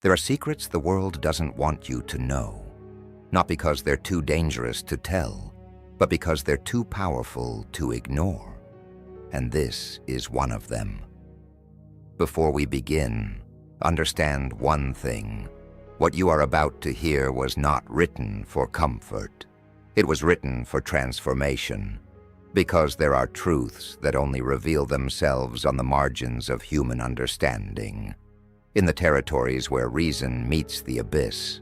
There are secrets the world doesn't want you to know, not because they're too dangerous to tell, but because they're too powerful to ignore. And this is one of them. Before we begin, understand one thing. What you are about to hear was not written for comfort. It was written for transformation, because there are truths that only reveal themselves on the margins of human understanding, in the territories where reason meets the abyss,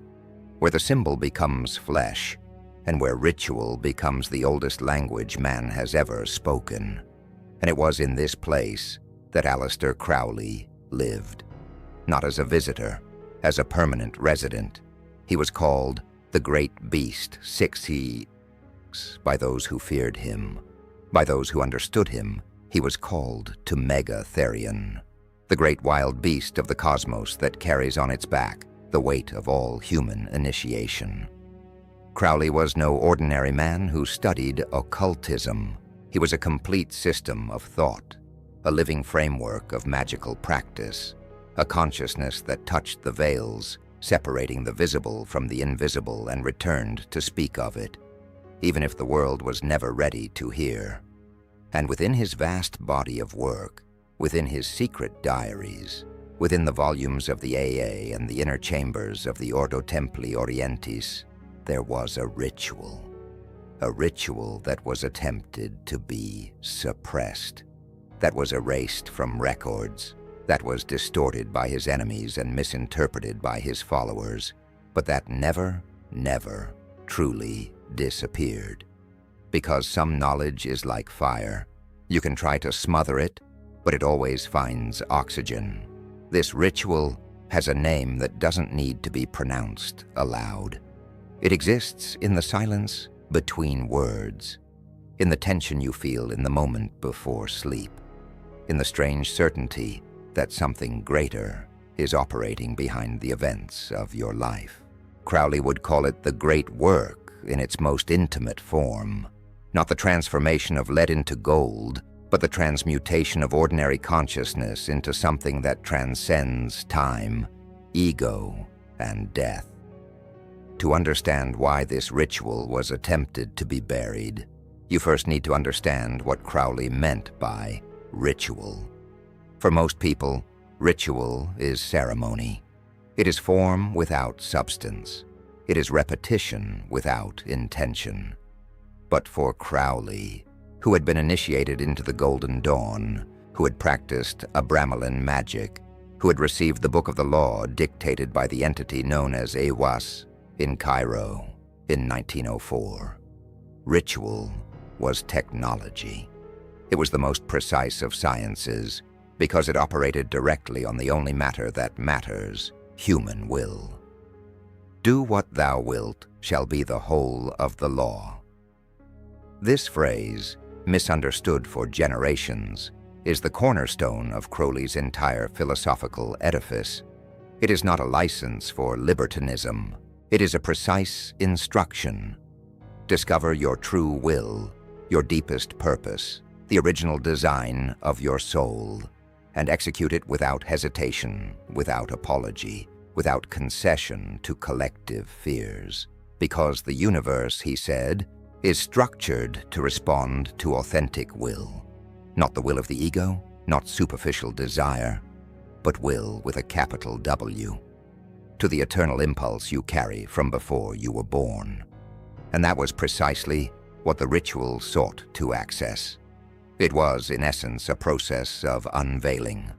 where the symbol becomes flesh, and where ritual becomes the oldest language man has ever spoken. And it was in this place that Aleister Crowley lived. Not as a visitor, as a permanent resident. He was called the Great Beast 6 by those who feared him. By those who understood him, he was called to Megatherion, the great wild beast of the cosmos that carries on its back the weight of all human initiation. Crowley was no ordinary man who studied occultism. He was a complete system of thought, a living framework of magical practice, a consciousness that touched the veils, separating the visible from the invisible and returned to speak of it, even if the world was never ready to hear. And within his vast body of work, within his secret diaries, within the volumes of the AA and the inner chambers of the Ordo Templi Orientis, there was a ritual that was attempted to be suppressed, that was erased from records, that was distorted by his enemies and misinterpreted by his followers, but that never truly disappeared. Because some knowledge is like fire. You can try to smother it, but it always finds oxygen. This ritual has a name that doesn't need to be pronounced aloud. It exists in the silence between words, in the tension you feel in the moment before sleep, in the strange certainty that something greater is operating behind the events of your life. Crowley would call it the great work in its most intimate form, not the transformation of lead into gold, but the transmutation of ordinary consciousness into something that transcends time, ego, and death. To understand why this ritual was attempted to be buried, you first need to understand what Crowley meant by ritual. For most people, ritual is ceremony. It is form without substance. It is repetition without intention. But for Crowley, who had been initiated into the Golden Dawn, who had practiced Abramelin magic, who had received the Book of the Law dictated by the entity known as Aiwass in Cairo in 1904, ritual was technology. It was the most precise of sciences because it operated directly on the only matter that matters, human will. Do what thou wilt shall be the whole of the law. This phrase, misunderstood for generations, is the cornerstone of Crowley's entire philosophical edifice. It is not a license for libertinism. It is a precise instruction. Discover your true will, your deepest purpose, the original design of your soul, and execute it without hesitation, without apology, without concession to collective fears. Because the universe, he said, is structured to respond to authentic will. Not the will of the ego, not superficial desire, but will with a capital W. To the eternal impulse you carry from before you were born. And that was precisely what the ritual sought to access. It was, in essence, a process of unveiling,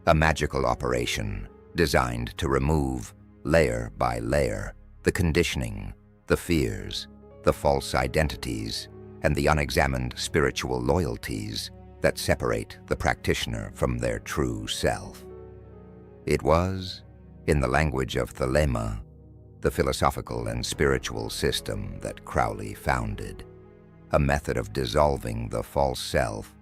a magical operation designed to remove, layer by layer, the conditioning, the fears, the false identities, and the unexamined spiritual loyalties that separate the practitioner from their true self. It was, in the language of Thelema, the philosophical and spiritual system that Crowley founded, a method of dissolving the false self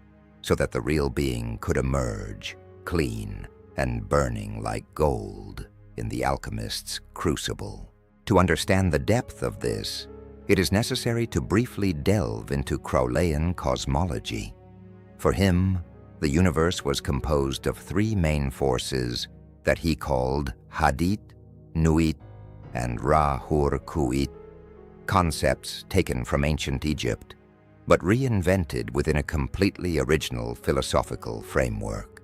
so that the real being could emerge, clean and burning like gold in the alchemist's crucible. To understand the depth of this, it is necessary to briefly delve into Crowleyan cosmology. For him, the universe was composed of three main forces that he called Hadith, Nuit, and Ra-Hur-Kuit, concepts taken from ancient Egypt, but reinvented within a completely original philosophical framework.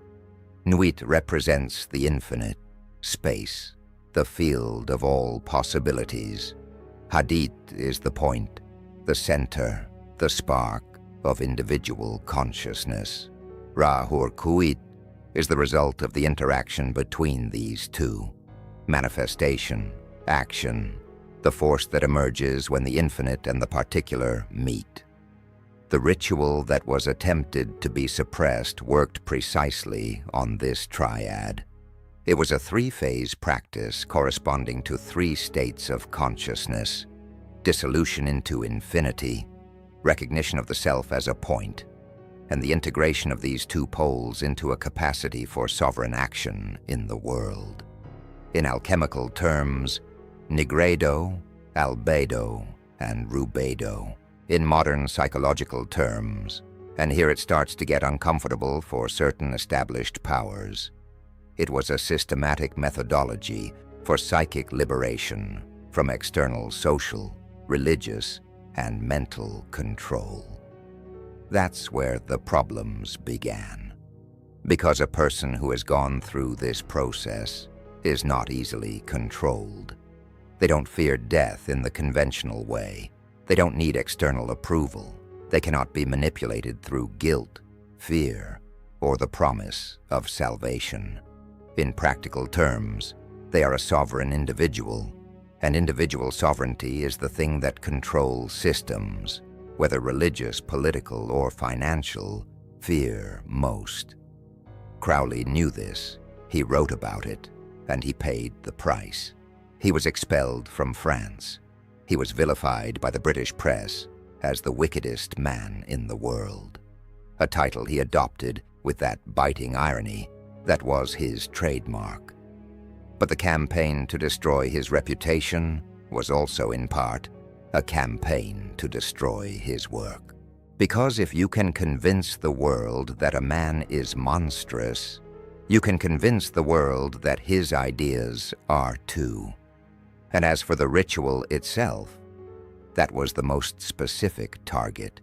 Nuit represents the infinite, space, the field of all possibilities. Hadith is the point, the center, the spark of individual consciousness. Ra-Hur-Kuit is the result of the interaction between these two. Manifestation, action, the force that emerges when the infinite and the particular meet. The ritual that was attempted to be suppressed worked precisely on this triad. It was a three-phase practice corresponding to three states of consciousness: dissolution into infinity, recognition of the self as a point, and the integration of these two poles into a capacity for sovereign action in the world. In alchemical terms, nigredo, albedo, and rubedo. In modern psychological terms, and here it starts to get uncomfortable for certain established powers, it was a systematic methodology for psychic liberation from external social, religious, and mental control. That's where the problems began. Because a person who has gone through this process is not easily controlled. They don't fear death in the conventional way. They don't need external approval. They cannot be manipulated through guilt, fear, or the promise of salvation. In practical terms, they are a sovereign individual, and individual sovereignty is the thing that controls systems, whether religious, political, or financial, fear most. Crowley knew this. He wrote about it, and he paid the price. He was expelled from France. He was vilified by the British press as the wickedest man in the world, a title he adopted with that biting irony that was his trademark. But the campaign to destroy his reputation was also in part a campaign to destroy his work. Because if you can convince the world that a man is monstrous, you can convince the world that his ideas are too. And as for the ritual itself, that was the most specific target.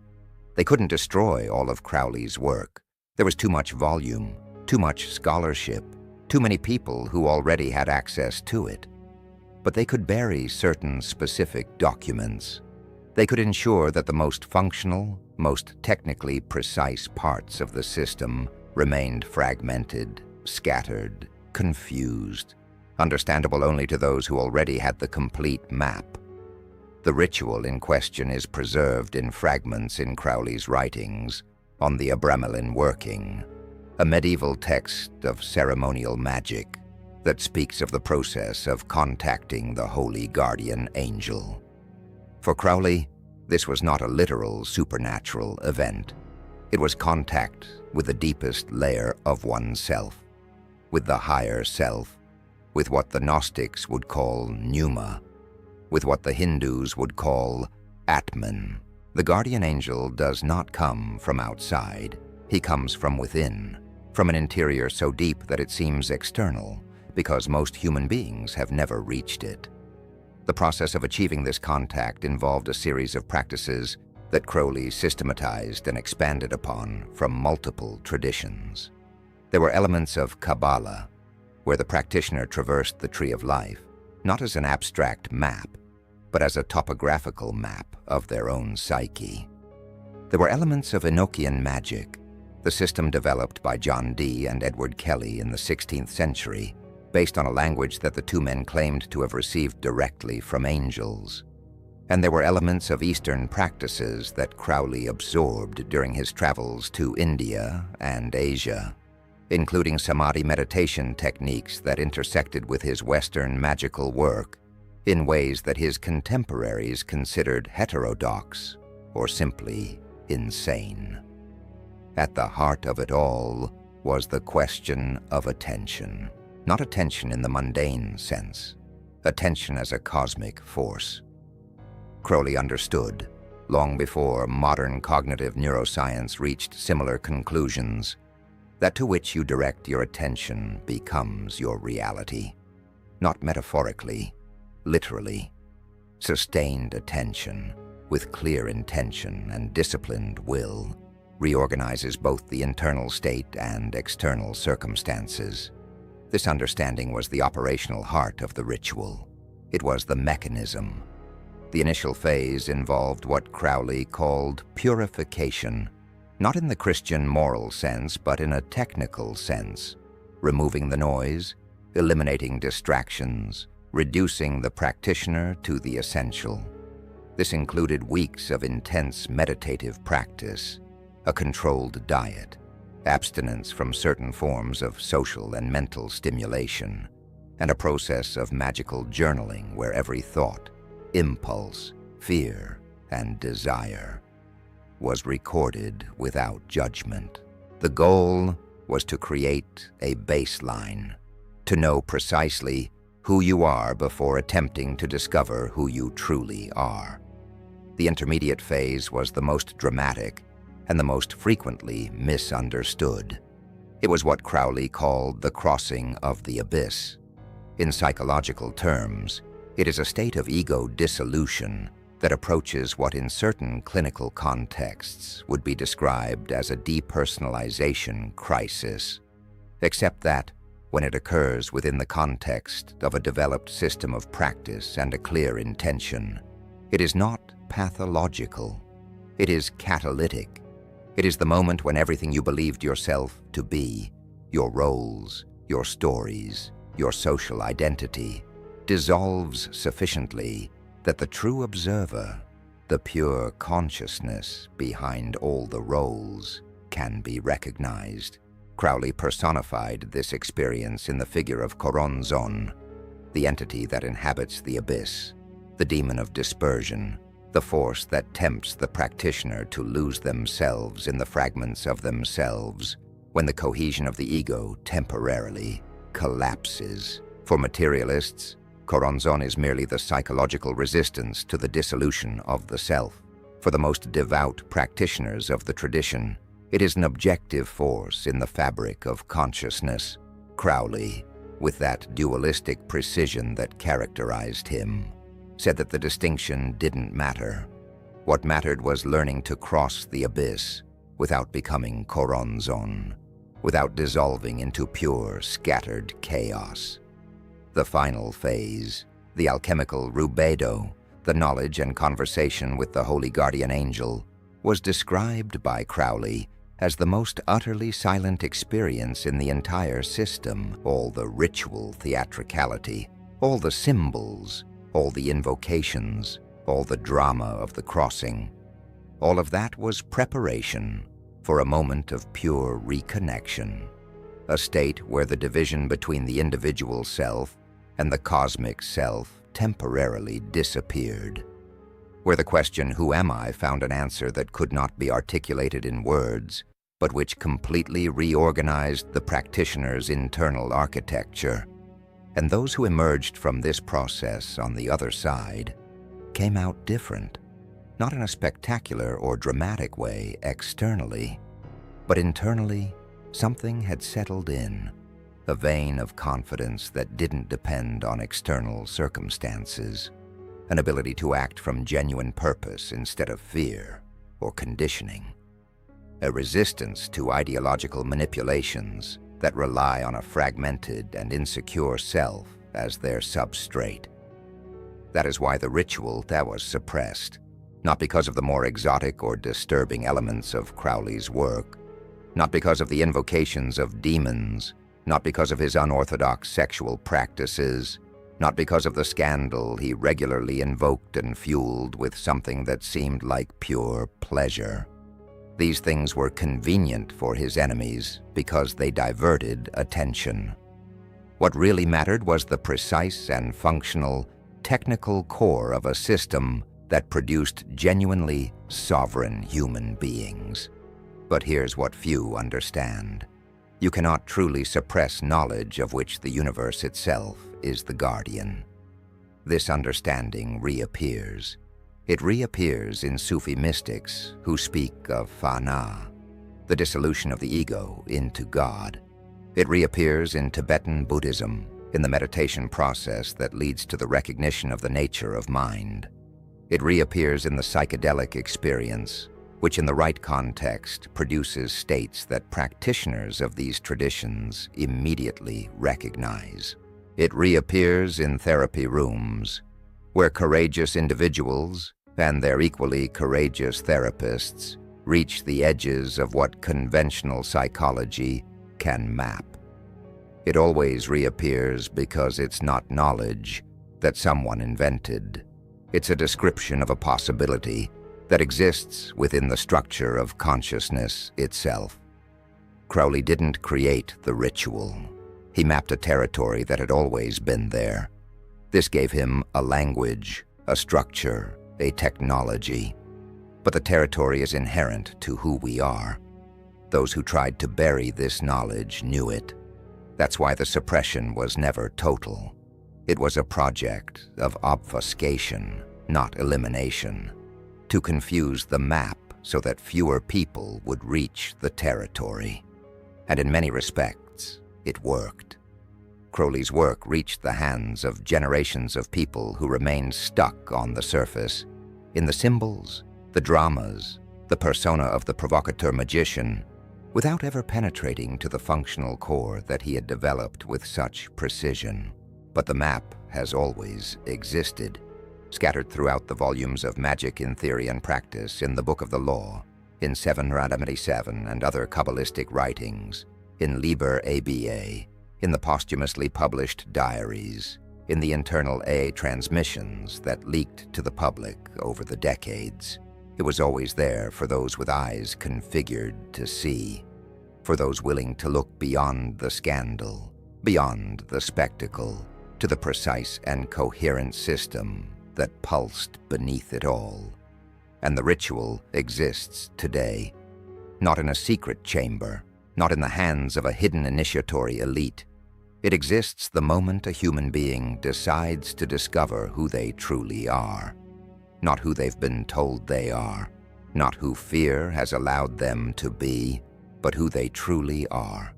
They couldn't destroy all of Crowley's work. There was too much volume, too much scholarship, too many people who already had access to it. But they could bury certain specific documents. They could ensure that the most functional, most technically precise parts of the system remained fragmented, scattered, confused, understandable only to those who already had the complete map. The ritual in question is preserved in fragments in Crowley's writings on the Abramelin working, a medieval text of ceremonial magic that speaks of the process of contacting the holy guardian angel. For Crowley, this was not a literal supernatural event. It was contact with the deepest layer of oneself, with the higher self, with what the Gnostics would call pneuma, with what the Hindus would call Atman. The guardian angel does not come from outside. He comes from within, from an interior so deep that it seems external, because most human beings have never reached it. The process of achieving this contact involved a series of practices that Crowley systematized and expanded upon from multiple traditions. There were elements of Kabbalah, where the practitioner traversed the tree of life, not as an abstract map, but as a topographical map of their own psyche. There were elements of Enochian magic, the system developed by John Dee and Edward Kelly in the 16th century, based on a language that the two men claimed to have received directly from angels. And there were elements of Eastern practices that Crowley absorbed during his travels to India and Asia, including samadhi meditation techniques that intersected with his Western magical work in ways that his contemporaries considered heterodox or simply insane. At the heart of it all was the question of attention. Not attention in the mundane sense, attention as a cosmic force. Crowley understood, long before modern cognitive neuroscience reached similar conclusions, that to which you direct your attention becomes your reality. not metaphorically, literally. Sustained attention, with clear intention and disciplined will, reorganizes both the internal state and external circumstances. This understanding was the operational heart of the ritual. It was the mechanism. The initial phase involved what Crowley called purification, not in the Christian moral sense, but in a technical sense, removing the noise, eliminating distractions, reducing the practitioner to the essential. This included weeks of intense meditative practice, a controlled diet, abstinence from certain forms of social and mental stimulation, and a process of magical journaling where every thought, impulse, fear, and desire was recorded without judgment. The goal was to create a baseline, to know precisely who you are before attempting to discover who you truly are. The intermediate phase was the most dramatic and the most frequently misunderstood. It was what Crowley called the crossing of the abyss. In psychological terms, it is a state of ego dissolution that approaches what in certain clinical contexts would be described as a depersonalization crisis, except that, when it occurs within the context of a developed system of practice and a clear intention, it is not pathological. It is catalytic. It is the moment when everything you believed yourself to be, your roles, your stories, your social identity, dissolves sufficiently that the true observer, the pure consciousness behind all the roles, can be recognized. Crowley personified this experience in the figure of Choronzon, the entity that inhabits the abyss, the demon of dispersion, the force that tempts the practitioner to lose themselves in the fragments of themselves when the cohesion of the ego temporarily collapses. For materialists, Choronzon is merely the psychological resistance to the dissolution of the self. For the most devout practitioners of the tradition, it is an objective force in the fabric of consciousness. Crowley, with that dualistic precision that characterized him, said that the distinction didn't matter. What mattered was learning to cross the abyss without becoming Choronzon, without dissolving into pure, scattered chaos. The final phase, the alchemical rubedo, the knowledge and conversation with the holy guardian angel, was described by Crowley as the most utterly silent experience in the entire system. All the ritual theatricality, all the symbols, all the invocations, all the drama of the crossing, all of that was preparation for a moment of pure reconnection, a state where the division between the individual self and the cosmic self temporarily disappeared, where the question, "Who am I?" found an answer that could not be articulated in words, but which completely reorganized the practitioner's internal architecture. And those who emerged from this process on the other side came out different, not in a spectacular or dramatic way externally, but internally something had settled in, a vein of confidence that didn't depend on external circumstances, an ability to act from genuine purpose instead of fear or conditioning, a resistance to ideological manipulations that rely on a fragmented and insecure self as their substrate. That is why the ritual that was suppressed, not because of the more exotic or disturbing elements of Crowley's work, not because of the invocations of demons, not because of his unorthodox sexual practices, not because of the scandal he regularly invoked and fueled with something that seemed like pure pleasure. These things were convenient for his enemies because they diverted attention. What really mattered was the precise and functional, technical core of a system that produced genuinely sovereign human beings. But here's what few understand. You cannot truly suppress knowledge of which the universe itself is the guardian. This understanding reappears. It reappears in Sufi mystics who speak of fana, the dissolution of the ego into God. It reappears in Tibetan Buddhism, in the meditation process that leads to the recognition of the nature of mind. It reappears in the psychedelic experience, which in the right context produces states that practitioners of these traditions immediately recognize. It reappears in therapy rooms, where courageous individuals and their equally courageous therapists reach the edges of what conventional psychology can map. It always reappears because it's not knowledge that someone invented. It's a description of a possibility that exists within the structure of consciousness itself. Crowley didn't create the ritual. He mapped a territory that had always been there. This gave him a language, a structure, a technology. But the territory is inherent to who we are. Those who tried to bury this knowledge knew it. That's why the suppression was never total. It was a project of obfuscation, not elimination, to confuse the map so that fewer people would reach the territory. And in many respects, it worked. Crowley's work reached the hands of generations of people who remained stuck on the surface, in the symbols, the dramas, the persona of the provocateur magician, without ever penetrating to the functional core that he had developed with such precision. But the map has always existed, scattered throughout the volumes of Magic in Theory and Practice, in the Book of the Law, in 777 and other Kabbalistic writings, in Liber ABA, in the posthumously published diaries, in the internal A transmissions that leaked to the public over the decades. It was always there for those with eyes configured to see, for those willing to look beyond the scandal, beyond the spectacle, to the precise and coherent system that pulsed beneath it all. And the ritual exists today, not in a secret chamber, not in the hands of a hidden initiatory elite. It exists the moment a human being decides to discover who they truly are. Not who they've been told they are, not who fear has allowed them to be, but who they truly are.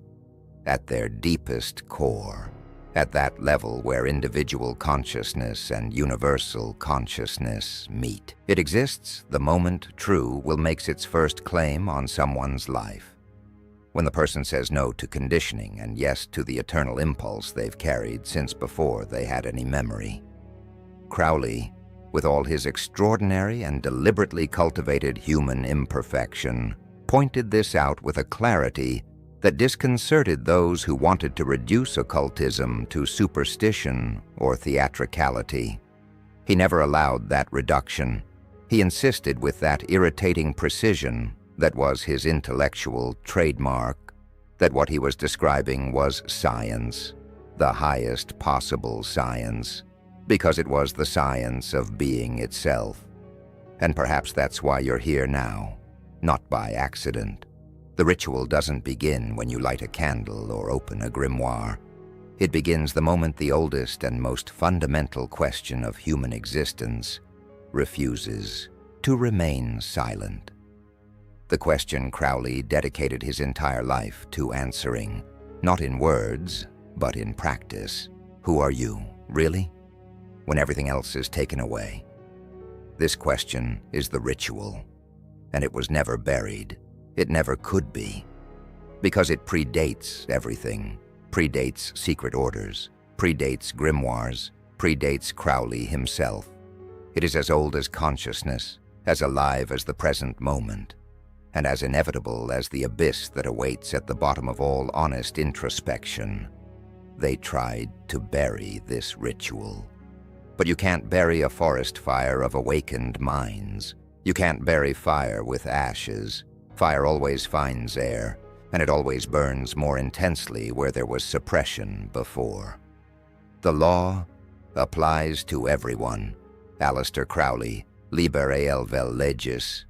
At their deepest core, at that level where individual consciousness and universal consciousness meet. It exists the moment true will makes its first claim on someone's life. When the person says no to conditioning and yes to the eternal impulse they've carried since before they had any memory. Crowley, with all his extraordinary and deliberately cultivated human imperfection, pointed this out with a clarity that disconcerted those who wanted to reduce occultism to superstition or theatricality. He never allowed that reduction. He insisted with that irritating precision that was his intellectual trademark, that what he was describing was science, the highest possible science, because it was the science of being itself. And perhaps that's why you're here now, not by accident. The ritual doesn't begin when you light a candle or open a grimoire. It begins the moment the oldest and most fundamental question of human existence refuses to remain silent. The question Crowley dedicated his entire life to answering, not in words, but in practice. Who are you, really? When everything else is taken away. This question is the ritual, and it was never buried. It never could be, because it predates everything, predates secret orders, predates grimoires, predates Crowley himself. It is as old as consciousness, as alive as the present moment, and as inevitable as the abyss that awaits at the bottom of all honest introspection. They tried to bury this ritual. But you can't bury a forest fire of awakened minds. You can't bury fire with ashes. Fire always finds air, and it always burns more intensely where there was suppression before. The law applies to everyone. Aleister Crowley, Liber Vel Legis,